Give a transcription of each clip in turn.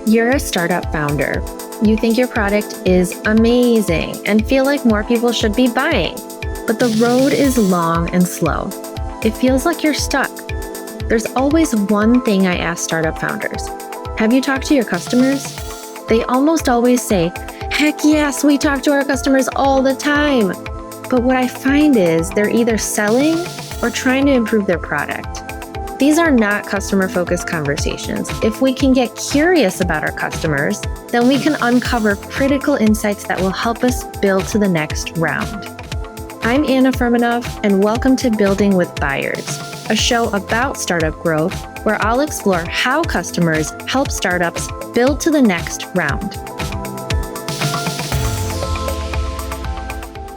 You're a startup founder. You think your product is amazing and feel like more people should be buying. But the road is long and slow. It feels like you're stuck. There's always one thing I ask startup founders. Have you talked to your customers? They almost always say, heck yes, we talk to our customers all the time. But what I find is they're either selling or trying to improve their product. These are not customer-focused conversations. If we can get curious about our customers, then we can uncover critical insights that will help us build to the next round. I'm Anna Firmenov, and welcome to Building with Buyers, a show about startup growth where I'll explore how customers help startups build to the next round.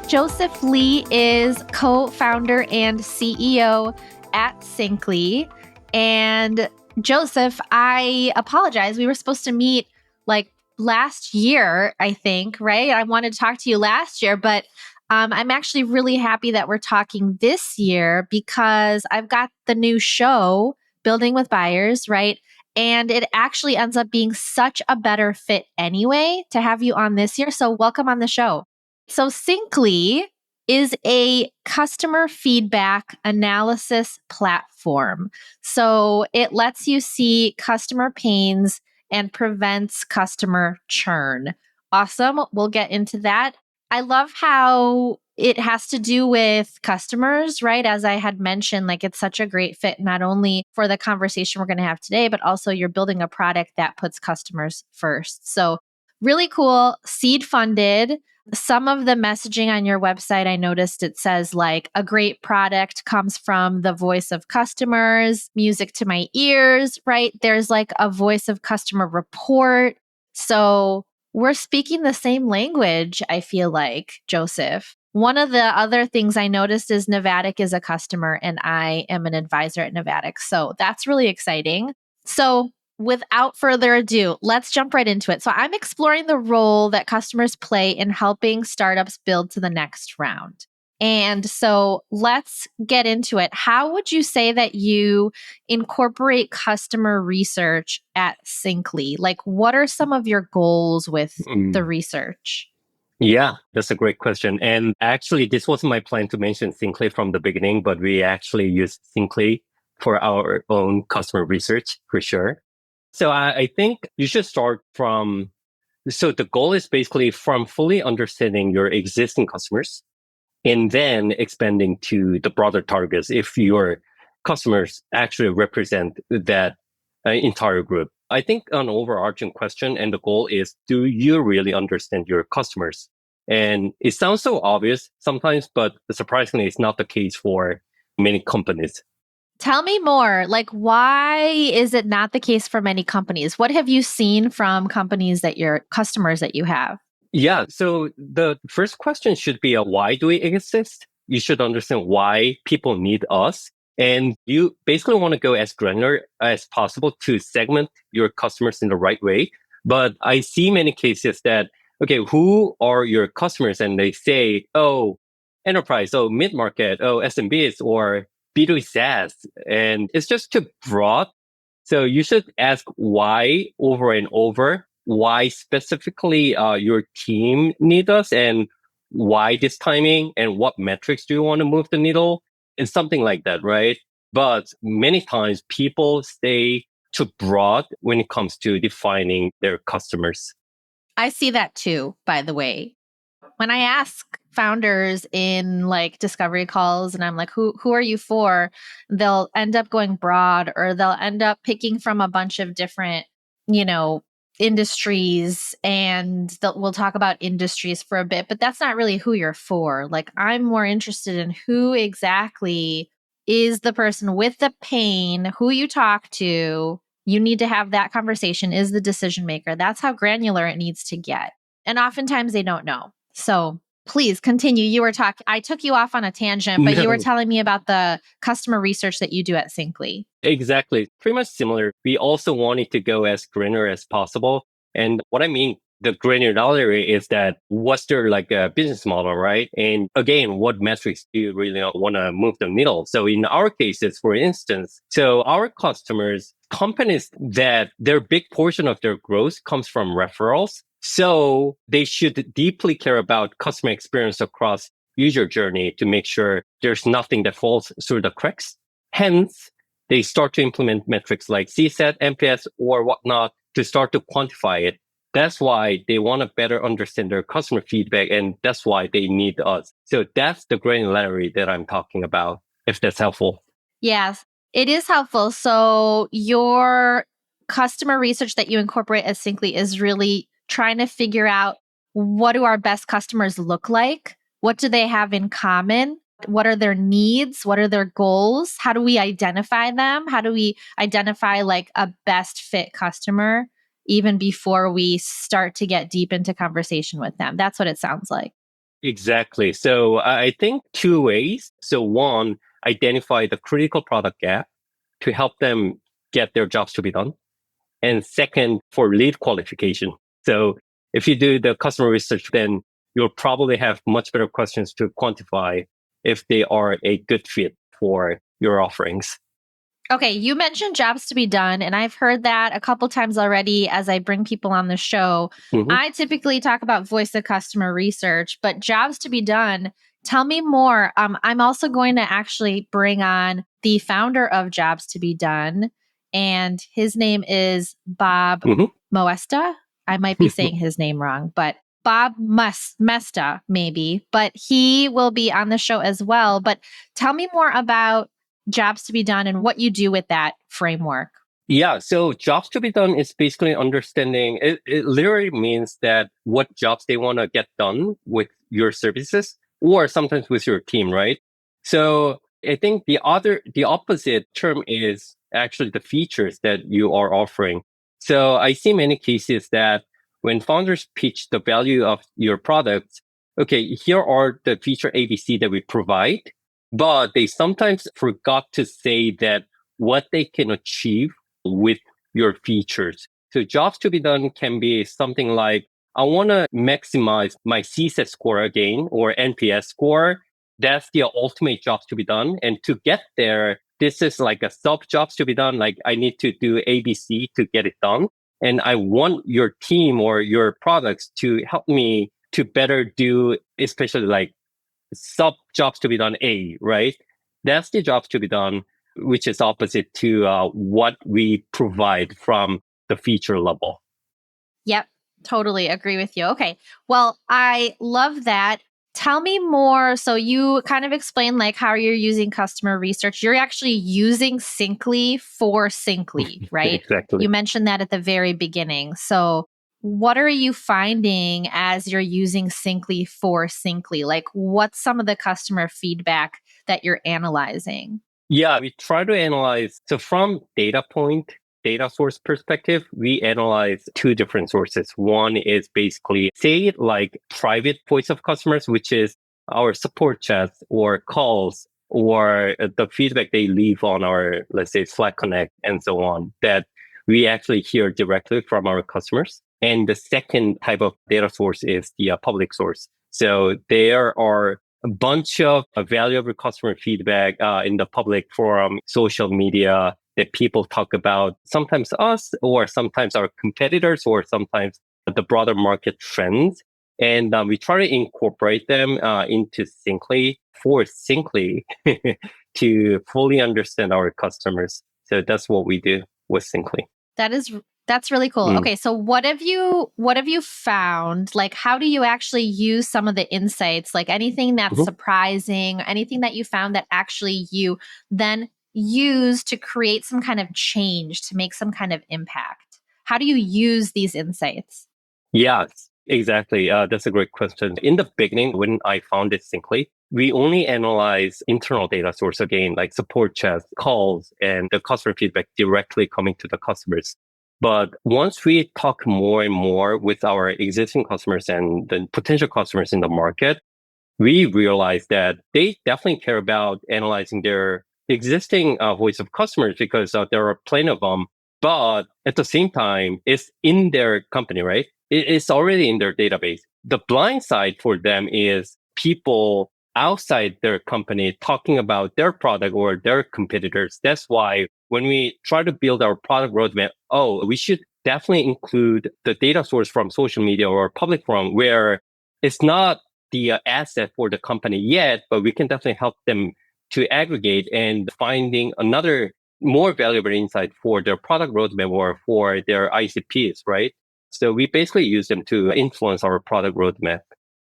Joseph Lee is co-founder and CEO at Syncly. And Joseph, I apologize. We were supposed to meet last year, I think, right? I wanted to talk to you last year, but I'm actually really happy that we're talking this year because I've got the new show, Building with Buyers, right? And it actually ends up being such a better fit anyway to have you on this year. So welcome on the show. So Syncly is a customer feedback analysis platform. So it lets you see customer pains and prevents customer churn. Awesome. We'll get into that. I love how it has to do with customers, right? As I had mentioned, it's such a great fit, not only for the conversation we're going to have today, but also you're building a product that puts customers first. So really cool, seed funded. Some of the messaging on your website, I noticed it says a great product comes from the voice of customers, music to my ears, right? There's a voice of customer report. So we're speaking the same language, I feel like, Joseph. One of the other things I noticed is Novatic is a customer and I am an advisor at Novatic. So that's really exciting. So without further ado, let's jump right into it. So I'm exploring the role that customers play in helping startups build to the next round. And so let's get into it. How would you say that you incorporate customer research at Syncly? What are some of your goals with the research? Yeah, that's a great question. And actually, this wasn't my plan to mention Syncly from the beginning, but we actually use Syncly for our own customer research for sure. So I think you should start so the goal is basically from fully understanding your existing customers and then expanding to the broader targets if your customers actually represent that entire group. I think an overarching question and the goal is, do you really understand your customers? And it sounds so obvious sometimes, but surprisingly, it's not the case for many companies. Tell me more. Why is it not the case for many companies? What have you seen from companies that your customers that you have? Yeah. So the first question should be, why do we exist? You should understand why people need us. And you basically want to go as granular as possible to segment your customers in the right way. But I see many cases that, okay, who are your customers? And they say, oh, enterprise, oh, mid-market, oh, SMBs, or B2B SaaS. And it's just too broad. So you should ask why over and over, why specifically your team need us and why this timing and what metrics do you want to move the needle and something like that, right? But many times people stay too broad when it comes to defining their customers. I see that too, by the way. When I ask founders in discovery calls and I'm who are you for? They'll end up going broad or they'll end up picking from a bunch of different, industries and we'll talk about industries for a bit, but that's not really who you're for. I'm more interested in who exactly is the person with the pain, who you talk to. You need to have that conversation, is the decision maker. That's how granular it needs to get. And oftentimes they don't know. So please continue. You were talking, I took you off on a tangent, but you were telling me about the customer research that you do at Syncly. Exactly. Pretty much similar. We also wanted to go as granular as possible. And what I mean The granularity is that what's their like business model, right? And again, what metrics do you really want to move the needle? So in our cases, for instance, so our customers, companies that their big portion of their growth comes from referrals. So they should deeply care about customer experience across user journey to make sure there's nothing that falls through the cracks. Hence, they start to implement metrics like CSAT, NPS, or whatnot to start to quantify it. That's why they want to better understand their customer feedback, and that's why they need us. So that's the granularity that I'm talking about, if that's helpful. Yes, it is helpful. So your customer research that you incorporate as Syncly is really trying to figure out, what do our best customers look like? What do they have in common? What are their needs? What are their goals? How do we identify them? How do we identify like a best fit customer even before we start to get deep into conversation with them? That's what it sounds like. Exactly. So I think two ways. So one, identify the critical product gap to help them get their jobs to be done. And second, for lead qualification. So if you do the customer research, then you'll probably have much better questions to quantify if they are a good fit for your offerings. Okay, you mentioned jobs to be done, and I've heard that a couple times already as I bring people on the show. Mhm. I typically talk about voice of customer research, but jobs to be done. Tell me more. I'm also going to actually bring on the founder of Jobs to be Done, and his name is Bob Mhm. Moesta. I might be saying his name wrong, but Bob Mesta, maybe, but he will be on the show as well. But tell me more about jobs to be done and what you do with that framework. Yeah, so jobs to be done is basically understanding, it literally means that what jobs they want to get done with your services or sometimes with your team, right? So I think the opposite term is actually the features that you are offering. So I see many cases that when founders pitch the value of your products, okay, here are the feature ABC that we provide, but they sometimes forgot to say that what they can achieve with your features. So jobs to be done can be something like, I want to maximize my CSAT score again or NPS score. That's the ultimate jobs to be done. And to get there, this is like a sub jobs to be done. Like I need to do ABC to get it done. And I want your team or your products to help me to better do, especially like sub jobs to be done A, right? That's the jobs to be done, which is opposite to what we provide from the feature level. Yep, totally agree with you. Okay. Well, I love that. Tell me more. So you kind of explained like how you're using customer research. You're actually using Syncly for Syncly, right? Exactly. You mentioned that at the very beginning. So what are you finding as you're using Syncly for Syncly? Like what's some of the customer feedback that you're analyzing? Yeah, we try to analyze. So from data source perspective, we analyze two different sources. One is basically say like private voice of customers, which is our support chats or calls or the feedback they leave on our, let's say, Slack Connect and so on, that we actually hear directly from our customers. And the second type of data source is the public source. So there are a bunch of valuable customer feedback in the public forum, social media that people talk about, sometimes us or sometimes our competitors or sometimes the broader market trends. And we try to incorporate them into Syncly for Syncly to fully understand our customers. So that's what we do with Syncly. That is that's really cool. Mm. Okay, so what have you found? Like how do you actually use some of the insights? Like anything that's Mhm. surprising, anything that you found that actually you then use to create some kind of change, to make some kind of impact? How do you use these insights? Yes, exactly. That's a great question. In the beginning, when I founded Syncly, we only analyze internal data source again, like support chats, calls, and the customer feedback directly coming to the customers. But once we talk more and more with our existing customers and the potential customers in the market, we realize that they definitely care about analyzing their existing voice of customers because there are plenty of them. But at the same time, it's in their company, right? It's already in their database. The blind side for them is people outside their company talking about their product or their competitors. That's why when we try to build our product roadmap, we should definitely include the data source from social media or public forum where it's not the asset for the company yet, but we can definitely help them to aggregate and finding another more valuable insight for their product roadmap or for their ICPs, right? So we basically use them to influence our product roadmap.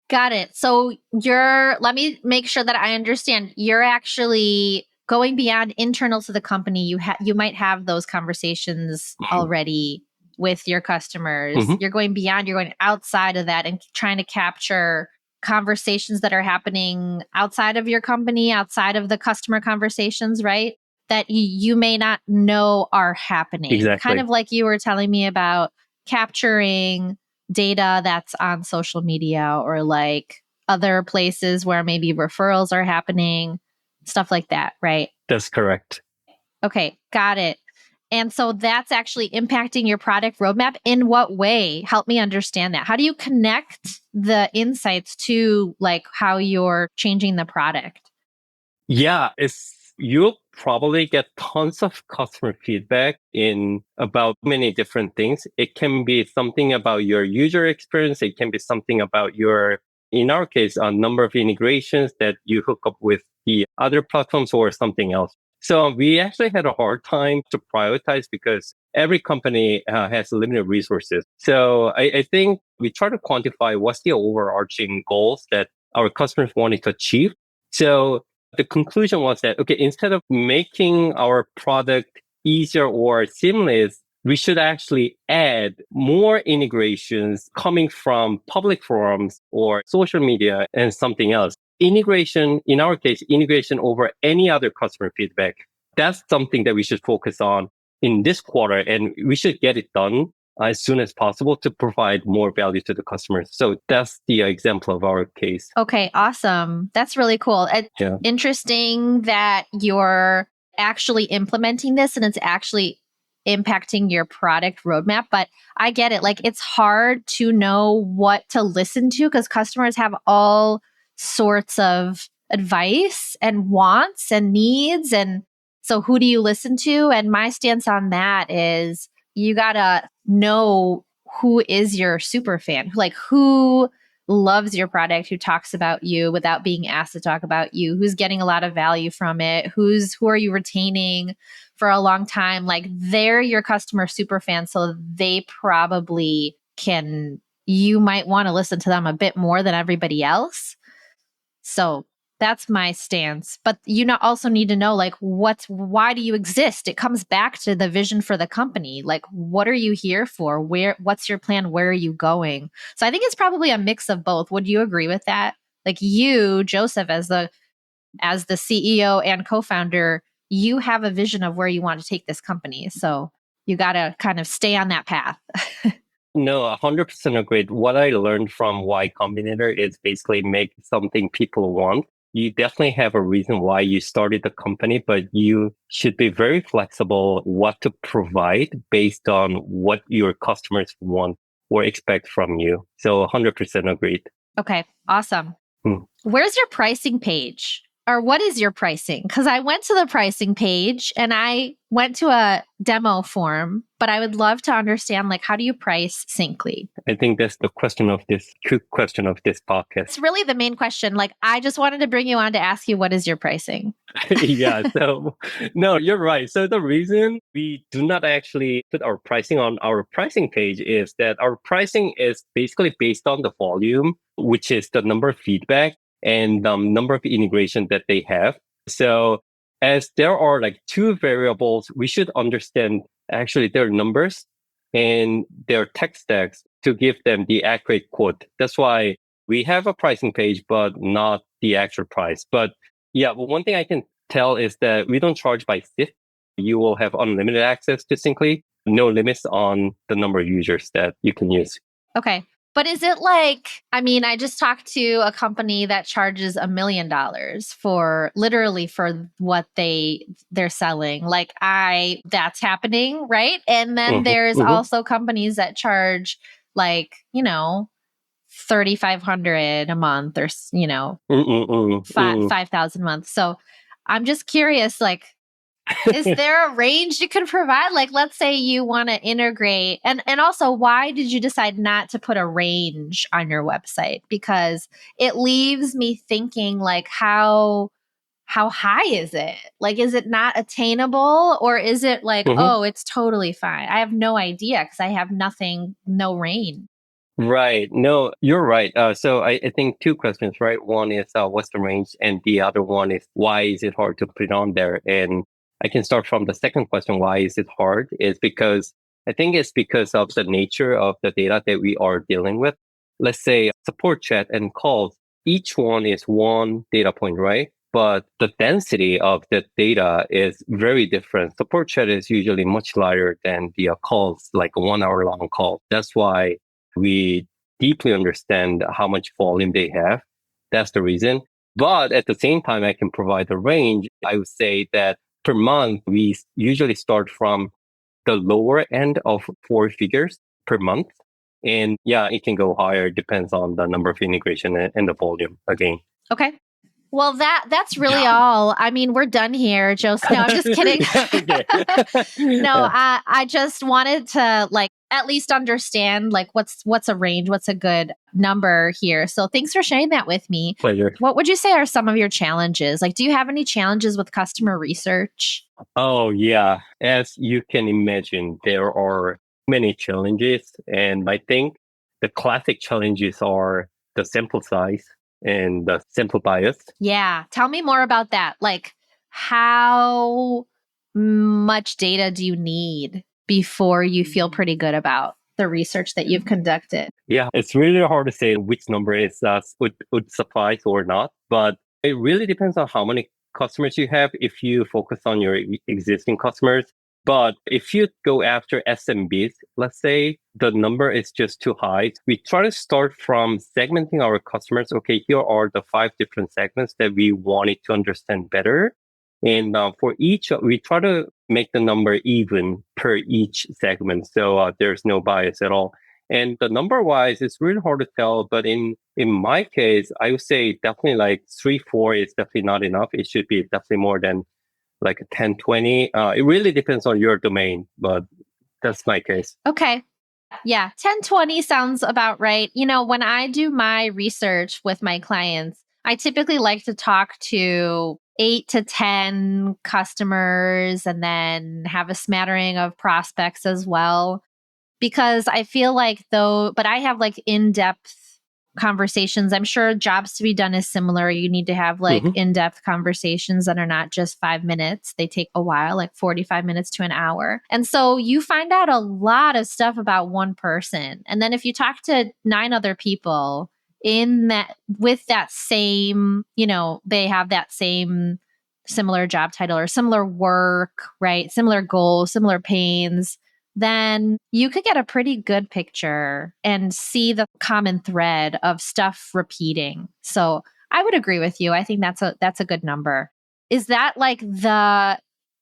Got it. So let me make sure that I understand. You're actually going beyond internal to the company. You might have those conversations already with your customers. Mhm. You're going beyond, you're going outside of that and trying to capture conversations that are happening outside of your company, outside of the customer conversations, right? That you may not know are happening. Exactly. Kind of like you were telling me about capturing data that's on social media or like other places where maybe referrals are happening, stuff like that, right? That's correct. Okay, got it. And so that's actually impacting your product roadmap. In what way? Help me understand that. How do you connect the insights to like how you're changing the product? Yeah, you'll probably get tons of customer feedback in about many different things. It can be something about your user experience. It can be something about in our case, a number of integrations that you hook up with the other platforms or something else. So we actually had a hard time to prioritize because every company has limited resources. So I think we try to quantify what's the overarching goals that our customers wanted to achieve. So the conclusion was that, okay, instead of making our product easier or seamless, we should actually add more integrations coming from public forums or social media and something else. Integration, in our case, integration over any other customer feedback. That's something that we should focus on in this quarter, and we should get it done as soon as possible to provide more value to the customers. So that's the example of our case. Okay, awesome. That's really cool. It's interesting that you're actually implementing this and it's actually impacting your product roadmap. But I get it. Like, it's hard to know what to listen to because customers have all sorts of advice and wants and needs. And so, who do you listen to? And my stance on that is you got to know who is your super fan, like who loves your product, who talks about you without being asked to talk about you, who's getting a lot of value from it, who are you retaining for a long time. Like, they're your customer super fan, so they probably you might want to listen to them a bit more than everybody else. So that's my stance. But you also need to know, like, why do you exist? It comes back to the vision for the company. Like, what are you here for? What's your plan? Where are you going? So I think it's probably a mix of both. Would you agree with that? Like, you, Joseph, as the CEO and co-founder, you have a vision of where you want to take this company. So you got to kind of stay on that path. No, 100% agreed. What I learned from Y Combinator is basically make something people want. You definitely have a reason why you started the company, but you should be very flexible what to provide based on what your customers want or expect from you. So 100% agreed. Okay, awesome. Where's your pricing page? Or what is your pricing? Because I went to the pricing page and I went to a demo form, but I would love to understand, like, how do you price Syncly? I think that's the true question of this podcast. It's really the main question. Like, I just wanted to bring you on to ask you, what is your pricing? Yeah, so no, you're right. So the reason we do not actually put our pricing on our pricing page is that our pricing is basically based on the volume, which is the number of feedback and number of integration that they have. So as there are like two variables, we should understand actually their numbers and their tech stacks to give them the accurate quote. That's why we have a pricing page, but not the actual price. But yeah, well, one thing I can tell is that we don't charge by SIF. You will have unlimited access to Syncly, no limits on the number of users that you can use. Okay. But is it like, I mean, I just talked to a company that charges $1 million for literally for what they're selling. Like, that's happening, right? And then there's also companies that charge like, 3,500 a month or, Mm-mm-mm-mm. 5,000 a month. So I'm just curious, like, is there a range you can provide? Like, let's say you want to integrate, and also, why did you decide not to put a range on your website? Because it leaves me thinking, like, how high is it? Like, is it not attainable, or is it like, Mhm. oh, it's totally fine? I have no idea because I have no range. Right. No, you're right. So I think two questions, right? One is what's the range, and the other one is why is it hard to put it on there? And I can start from the second question. Why is it hard? Is because I think it's because of the nature of the data that we are dealing with. Let's say support chat and calls. Each one is one data point, right? But the density of the data is very different. Support chat is usually much lighter than the calls, like a 1 hour long call. That's why we deeply understand how much volume they have. That's the reason. But at the same time, I can provide a range. I would say that per month, we usually start from the lower end of 4 figures per month. And yeah, it can go higher, depends on the number of integration and the volume again. Okay. Well, that's really all. I mean, we're done here, Joseph. No, I'm just kidding. Okay. No, Yeah, I just wanted to, like, at least understand, like, what's a range, what's a good number here. So thanks for sharing that with me. pleasure. What would you say are some of your challenges? Like, do you have any challenges with customer research? Oh, yeah. As you can imagine, there are many challenges. And I think the classic challenges are the sample size and the sample bias. Yeah, tell me more about that. Like, how much data do you need before you feel pretty good about the research that you've conducted? Yeah, it's really hard to say which number is would suffice or not, but it really depends on how many customers you have if you focus on your existing customers. But if you go after SMBs, let's say the number is just too high, we try to start from segmenting our customers. Okay, here are the 5 different segments that we wanted to understand better. And for each, we try to make the number even per each segment. So there's no bias at all. And the number wise, it's really hard to tell. But in my case, I would say definitely like 3, 4 is definitely not enough. It should be definitely more than like a 10, 20. It really depends on your domain, but that's my case. Okay. Yeah, 10-20 sounds about right. When I do my research with my clients, I typically like to talk to 8 to 10 customers and then have a smattering of prospects as well. Because I feel like, though, but I have, like, in-depth conversations. I'm sure jobs to be done is similar. You need to have, like, Hmm. in-depth conversations that are not just 5 minutes. They take a while, like 45 minutes to an hour. And so you find out a lot of stuff about one person. And then if you talk to 9 other people in that, with that same, they have that same similar job title or similar work, right? Similar goals, similar pains, then you could get a pretty good picture and see the common thread of stuff repeating. So I would agree with you. I think that's a good number. Is that, like, the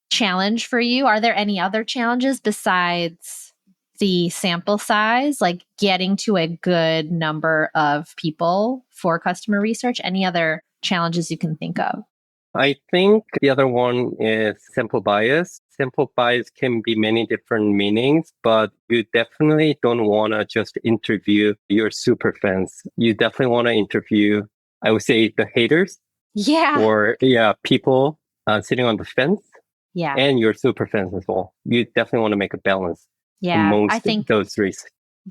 challenge for you? Are there any other challenges besides the sample size, like getting to a good number of people for customer research? Any other challenges you can think of? I think the other one is simple bias. Simple bias can be many different meanings, but you definitely don't want to just interview your super fans. You definitely want to interview, I would say, the haters Yeah. or yeah, people sitting on the fence Yeah. and your super fans as well. You definitely want to make a balance Yeah. I amongst think those three.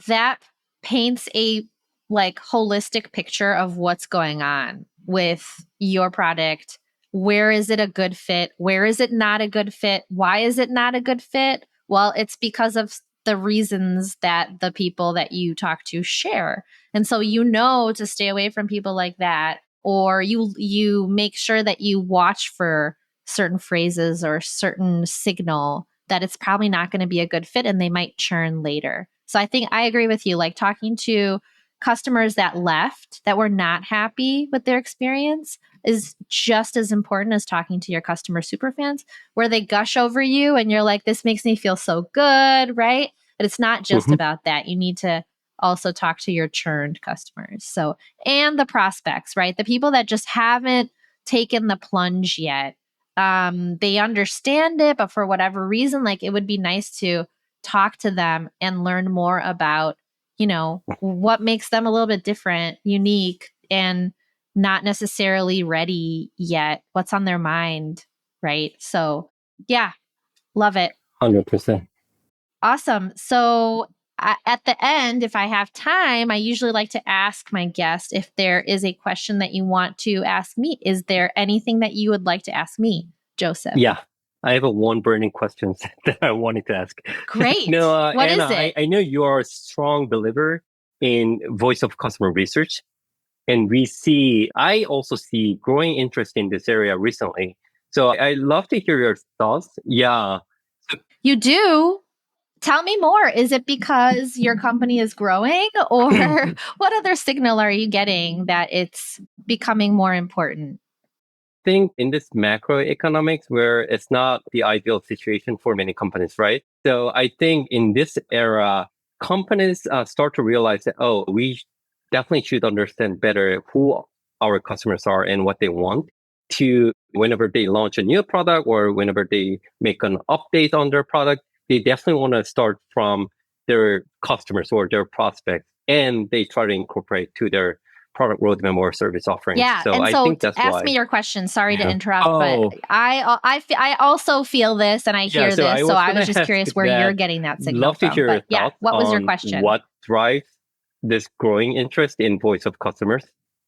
that paints a, like, holistic picture of what's going on with your product. Where is it a good fit? Where is it not a good fit? Why is it not a good fit? Well, it's because of the reasons that the people that you talk to share. And so to stay away from people like that, or you make sure that you watch for certain phrases or certain signal that it's probably not going to be a good fit and they might churn later. So I think I agree with you. Like, talking to customers that left, that were not happy with their experience, is just as important as talking to your customer superfans, where they gush over you and you're like, this makes me feel so good, right? But it's not just Mhm. about that. You need to also talk to your churned customers. So, and the prospects, right? The people that just haven't taken the plunge yet. They understand it, but for whatever reason, like it would be nice to talk to them and learn more about, what makes them a little bit different, unique, and not necessarily ready yet. What's on their mind, right? So, yeah, love it. 100%. Awesome. So, at the end, if I have time, I usually like to ask my guest if there is a question that you want to ask me. Is there anything that you would like to ask me, Joseph? Yeah, I have one burning question that I wanted to ask. Great. No, What Anna, is it? I know you are a strong believer in voice of customer research. And I also see growing interest in this area recently. So I'd love to hear your thoughts. Yeah. You do? Tell me more. Is it because your company is growing, or what other signal are you getting that it's becoming more important? Think in this macroeconomics where it's not the ideal situation for many companies, right? So I think in this era, companies start to realize that, oh, we definitely should understand better who our customers are and what they want to whenever they launch a new product or whenever they make an update on their product, they definitely want to start from their customers or their prospects and they try to incorporate to their product roadmap or service offerings. Yeah, So and I so think that's ask why. me your question. Sorry to Yeah. interrupt, Oh, but I also feel this and I yeah. hear So I this. So was I going was to just ask curious where that. you're getting that signal Love to from. hear your But yeah, thoughts what was your on question? what drives this growing interest in voice of customers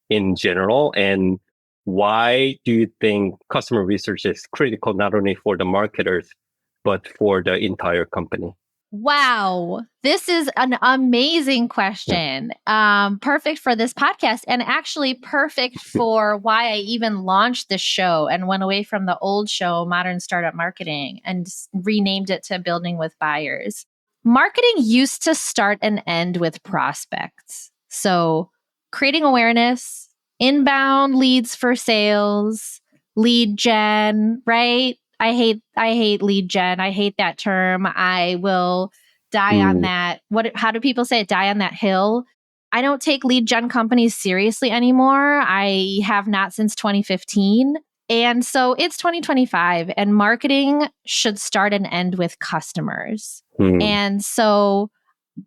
in general, and why do you think customer research is critical not only for the marketers but for the entire company? Wow, this is an amazing Yeah. question. Perfect for this podcast, and actually perfect for why I even launched this show and went away from the old show, Modern Startup Marketing, and renamed it to Building with Buyers. Marketing used to start and end with prospects. So, creating awareness, inbound leads for sales, lead gen, right? I hate lead gen. I hate that term. I will die on that. How do people say it? Die on that hill. I don't take lead gen companies seriously anymore. I have not since 2015. And so it's 2025 and marketing should start and end with customers. And so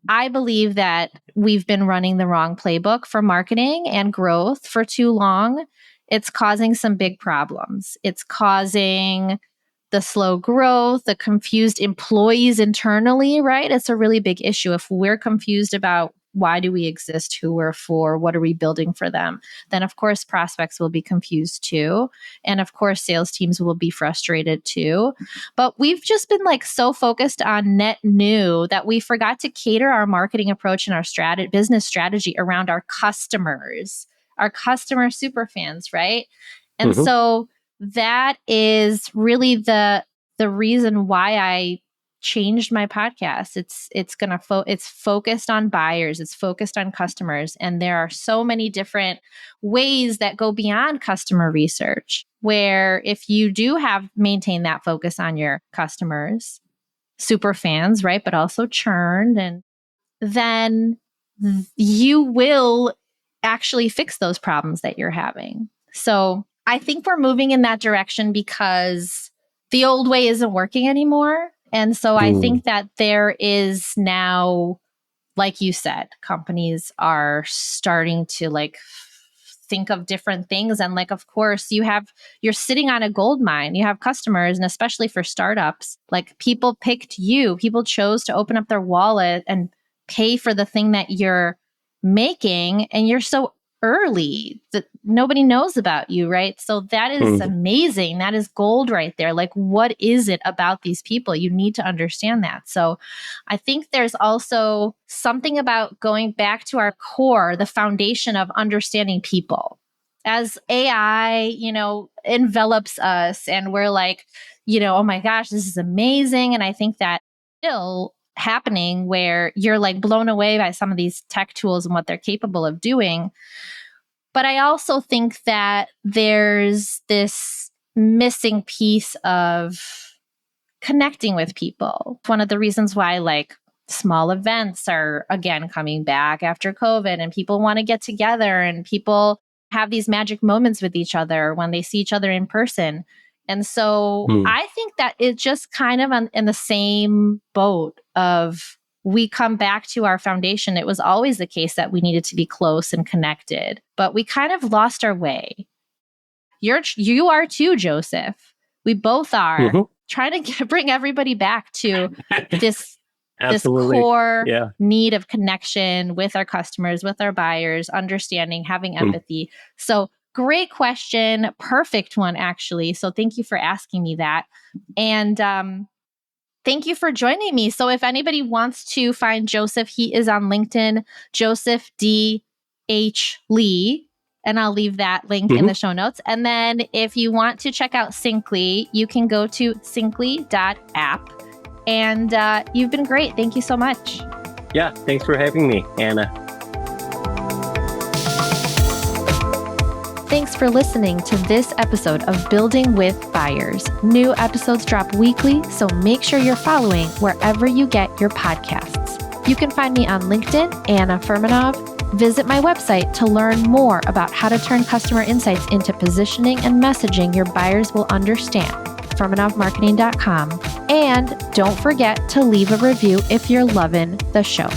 I believe that we've been running the wrong playbook for marketing and growth for too long. It's causing some big problems. It's causing the slow growth, the confused employees internally, right? It's a really big issue. If we're confused about why do we exist, who we're for, what are we building for them, then of course prospects will be confused too. And of course sales teams will be frustrated too. But we've just been like so focused on net new that we forgot to cater our marketing approach and our business strategy around our customers, our customer super fans, right? And so that is really the reason why I changed my podcast. It's focused on buyers, it's focused on customers, and there are so many different ways that go beyond customer research where if you do have maintained that focus on your customers, super fans, right, but also churned, and then you will actually fix those problems that you're having. So I think we're moving in that direction because the old way isn't working anymore. And so I think that there is now, like you said, companies are starting to like think of different things. And like, of course, you're sitting on a gold mine. You have customers, and especially for startups, like people picked you, people chose to open up their wallet and pay for the thing that you're making, and you're so early that nobody knows about you, right? So that is amazing. That is gold right there. Like, what is it about these people? You need to understand that. So I think there's also something about going back to our core, the foundation of understanding people. As AI, envelops us and we're like, oh my gosh, this is amazing. And I think that still happening where you're like blown away by some of these tech tools and what they're capable of doing. But I also think that there's this missing piece of connecting with people. One of the reasons why like small events are again coming back after COVID, and people want to get together, and people have these magic moments with each other when they see each other in person. And so I think that it's just kind of in the same boat of we come back to our foundation. It was always the case that we needed to be close and connected, but we kind of lost our way. You are too, Joseph. We both are trying to bring everybody back to this core need of connection with our customers, with our buyers, understanding, having empathy. So great question. Perfect one, actually. So thank you for asking me that. And thank you for joining me. So if anybody wants to find Joseph, he is on LinkedIn, Joseph D. H. Lee. And I'll leave that link in the show notes. And then if you want to check out Syncly, you can go to syncly.app. And you've been great. Thank you so much. Yeah, thanks for having me, Anna. Thanks for listening to this episode of Building with Buyers. New episodes drop weekly, so make sure you're following wherever you get your podcasts. You can find me on LinkedIn, Anna Furmanov. Visit my website to learn more about how to turn customer insights into positioning and messaging your buyers will understand. FurmanovMarketing.com. And don't forget to leave a review if you're loving the show.